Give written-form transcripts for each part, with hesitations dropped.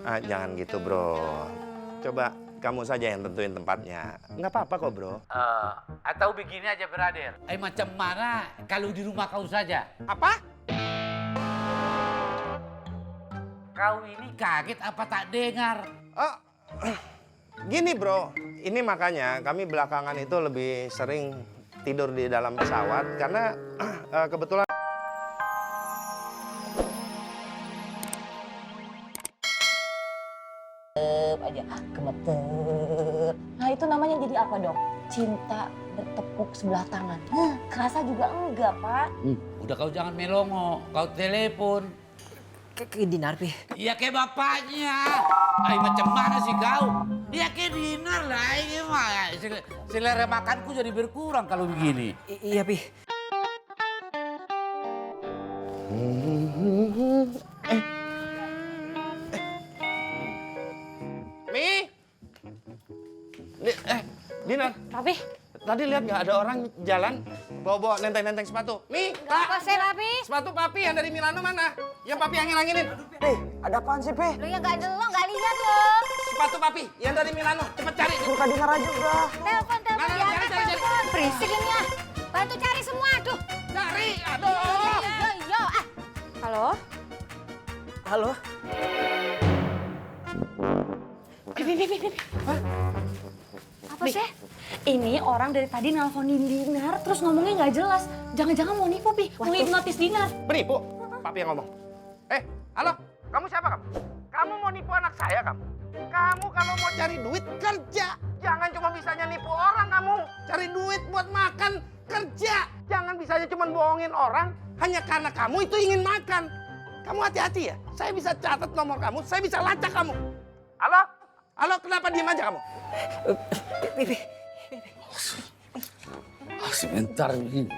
Jangan gitu bro. Coba kamu saja yang tentuin tempatnya. Nggak apa-apa kok bro. Atau begini aja brother. Macam mana kalau di rumah kau saja? Apa? Kau ini kaget apa tak dengar? Oh, gini bro. Ini makanya kami belakangan itu lebih sering tidur di dalam pesawat karena kebetulan aja gemeter. Nah itu namanya jadi apa dong? Cinta bertepuk sebelah tangan. Kerasa juga enggak, Pak. Udah kau jangan melongo, kau telepon. Ke Dinar, Pi. Ya kayak bapaknya. Macam mana sih kau? Ya kayak Dinar lah, ini mah. Selera makanku jadi berkurang kalau begini. Iya, Pi. Dinar, Papi, tadi lihat nggak ada orang jalan bawa-bawa nenteng-nenteng sepatu? Mi, nggak apa sih, Papi? sepatu papi yang dari Milano mana? Yang papi angin-anginin. Ada apaan sih, Pe? Lu yang nggak ada lo, nggak lihat lo. Sepatu papi yang dari Milano, cepet cari. Buka dengar aja udah. Telepon, Mana, diangkat cari. telepon. Berisik ini ya. Bantu cari semua, aduh. Cari, aduh. Iya. Halo? Halo? Pipi. Apa sih? Ini orang dari tadi nelponin Dinar, terus ngomongnya nggak jelas. Jangan-jangan mau nipu, Pi. Mau hipnotis Dinar. Penipu? Papi yang ngomong. Halo, kamu siapa kamu? Kamu mau nipu anak saya kamu? Kamu kalau mau cari duit kerja. Jangan cuma bisanya nipu orang kamu. Cari duit buat makan, kerja. Jangan bisanya cuma bohongin orang hanya karena kamu itu ingin makan. Kamu hati-hati ya. Saya bisa catat nomor kamu, saya bisa lacak kamu. Halo? Halo, kenapa diem aja kamu? Pipi. Sebentar begini.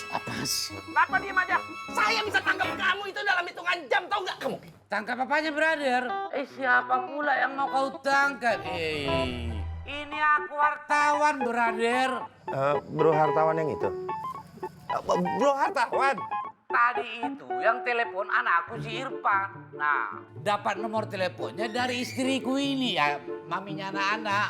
Apa sih? Kenapa diem aja? Saya bisa tangkap kamu itu dalam hitungan jam, tahu nggak kamu? Tangkap apanya, brother? Siapa pula yang mau kau tangkap? Ini aku wartawan, brother. Bro hartawan yang itu? Bro hartawan? Tadi itu yang telepon anakku si Irfan. Nah, dapat nomor teleponnya dari istriku ini, ya maminya anak-anak.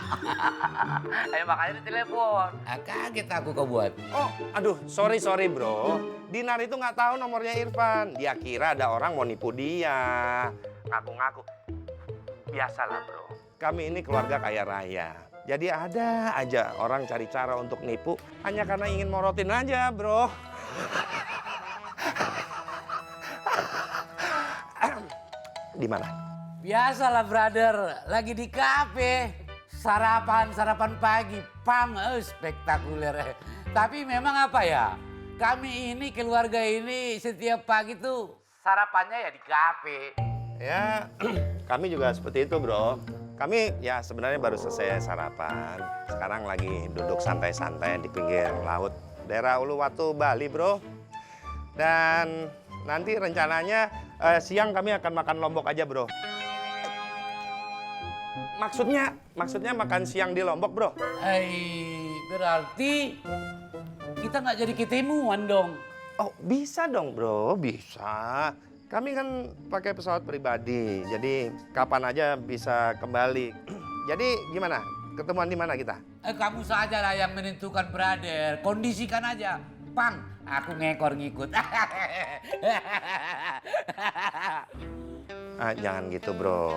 Makanya ditelepon. Kaget aku kau buat. Oh, aduh, sorry bro. Dinar itu nggak tahu nomornya Irfan. Dia kira ada orang mau nipu dia. Ngaku-ngaku. Biasalah bro. Kami ini keluarga kaya raya. Jadi ada aja orang cari cara untuk nipu hanya karena ingin morotin aja bro. Di mana? Biasalah, brother. Lagi di kafe. Sarapan pagi. Spektakuler. Tapi memang apa ya? Kami ini, keluarga ini setiap pagi tuh sarapannya ya di kafe. Ya, kami juga seperti itu bro. Kami ya sebenarnya baru selesai sarapan. Sekarang lagi duduk santai-santai di pinggir laut. Daerah Uluwatu, Bali bro. Dan nanti rencananya siang kami akan makan lombok aja bro. Maksudnya makan siang di Lombok bro. Berarti kita nggak jadi ketemuan dong. Oh bisa dong bro, bisa. Kami kan pakai pesawat pribadi, jadi kapan aja bisa kembali. Jadi gimana? Ketemuan di mana kita? Kamu saja lah yang menentukan, brother. Kondisikan aja. Pang, aku ngekor ngikut. Jangan gitu bro.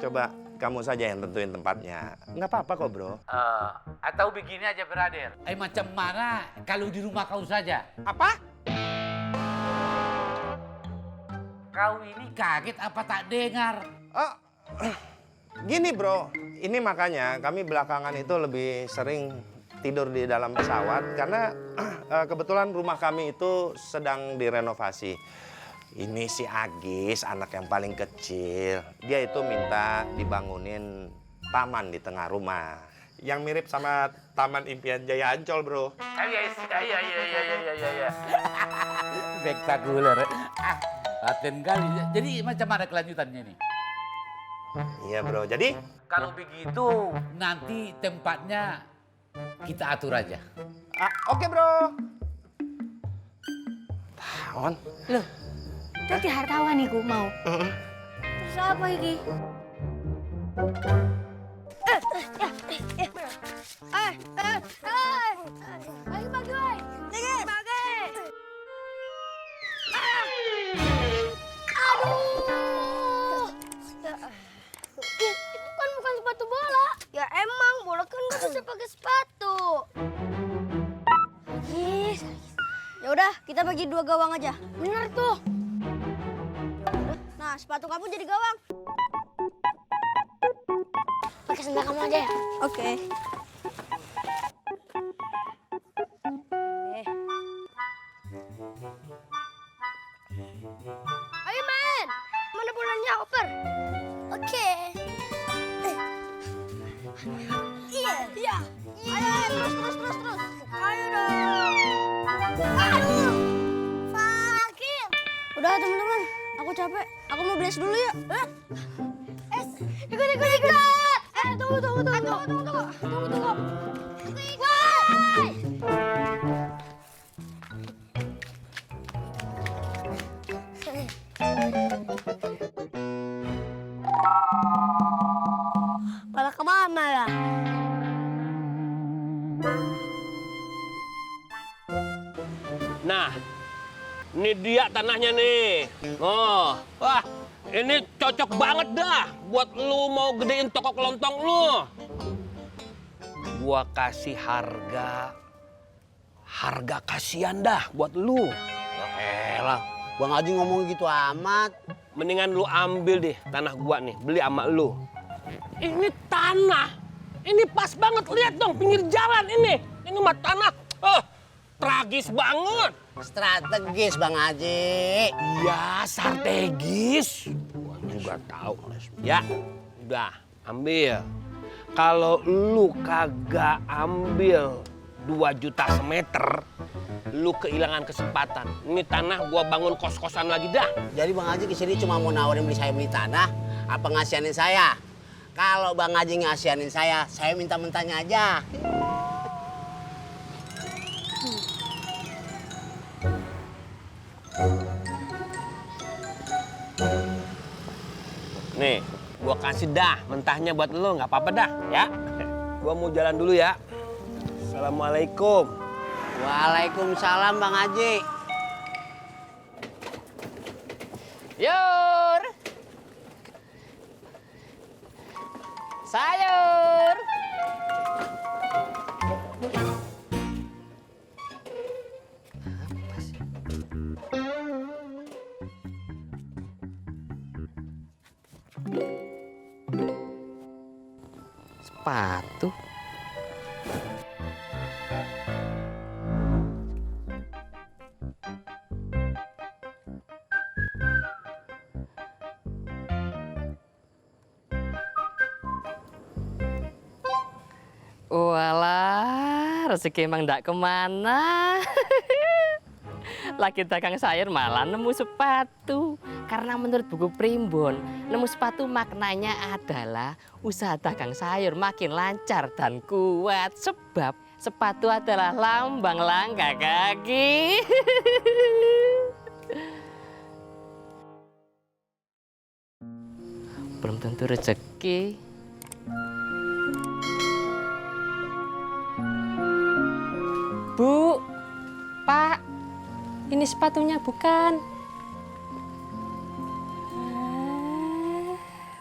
Coba kamu saja yang tentuin tempatnya. Nggak apa-apa kok bro. Atau begini aja, brother. Macam mana kalau di rumah kau saja? Apa? Kau ini kaget apa tak dengar? Oh, gini bro. Ini makanya kami belakangan itu lebih sering tidur di dalam pesawat karena kebetulan rumah kami itu sedang direnovasi. Ini si Agis, anak yang paling kecil. Dia itu minta dibangunin taman di tengah rumah. Yang mirip sama Taman Impian Jaya Ancol, bro. Iya. Spektakuler. Laten kali. Jadi macam mana kelanjutannya nih? Iya, bro. Jadi? Kalau begitu, nanti tempatnya kita atur aja. Oke, bro. Tahun. Loh, tadi hartawan nih mau. Siapa ini? Bagi. Aduh. Itu kan bukan sepatu bola. Ya emang, bola kan nggak bisa pakai sepatu. Ya udah, kita bagi 2 gawang aja. Bener tuh. Nah, sepatu kamu jadi gawang. Pakai sendal kamu aja ya? Oke. Ayo main. Mana bolanya, Oper? Oke. Iya. Ayo, terus. Ayo dong. Aduh. Sakit. Udah teman-teman, aku capek. Aku mau beres dulu ya. Ikut. Tunggu. Pada kemana ya? Nah, ini dia tanahnya nih. Oh, wah, ini cocok banget dah buat lu mau gedein toko kelontong lu. Gua kasih harga kasihan dah buat lu. Ya elah, Bang Haji ngomong gitu amat. Mendingan lu ambil deh tanah gua nih, beli sama lu. Ini tanah, ini pas banget, lihat dong pinggir jalan ini. Ini mah tanah, tragis banget. Strategis Bang Haji. Iya, strategis. Gua juga tahu. Ya, udah ambil. Kalau lu kagak ambil 2 juta semeter, lu kehilangan kesempatan. Ini tanah gua bangun kos-kosan lagi dah. Jadi Bang Haji kesini cuma mau nawarin beli tanah, apa ngasihanin saya? Kalau Bang Haji ngasihanin saya minta mentahnya aja. Nih, gua kasih dah mentahnya buat lu, nggak apa-apa dah, ya. Gua mau jalan dulu ya. Assalamualaikum. Waalaikumsalam Bang Haji. Yur. Sayur. Sepatu. Walah, rezeki emang ndak kemana. Lagi dagang sayur malah nemu sepatu. Karena menurut buku Primbon, nemu sepatu maknanya adalah usaha dagang sayur makin lancar dan kuat. Sebab sepatu adalah lambang langkah kaki. Belum tentu rezeki. Bu, Pak, ini sepatunya bukan.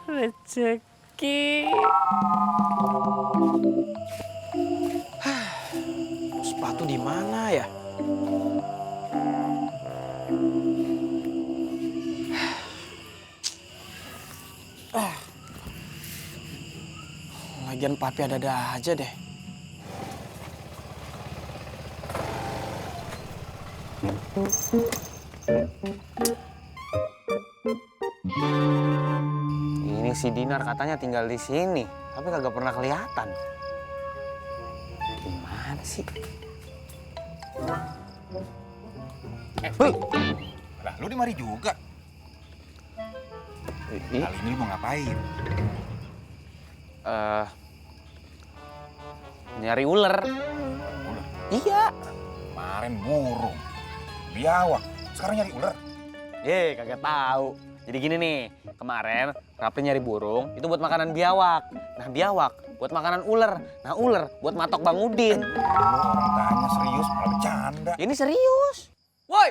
Rezeki. Sepatu di mana ya? Lagian papi ada-ada aja deh. Ini si Dinar katanya tinggal di sini, tapi kagak pernah kelihatan. Gimana sih? Lah, lu di mari juga. Kali ini lu mau ngapain? Nyari ular. Ular? Iya. Kemarin burung, biawak, sekarang nyari ular. Kagak tahu. Jadi gini nih, kemarin Rapli nyari burung, itu buat makanan biawak. Nah biawak buat makanan ular. Nah ular buat matok Bang Udin. Lu orang tanya serius malah bercanda. Ini serius. Woi,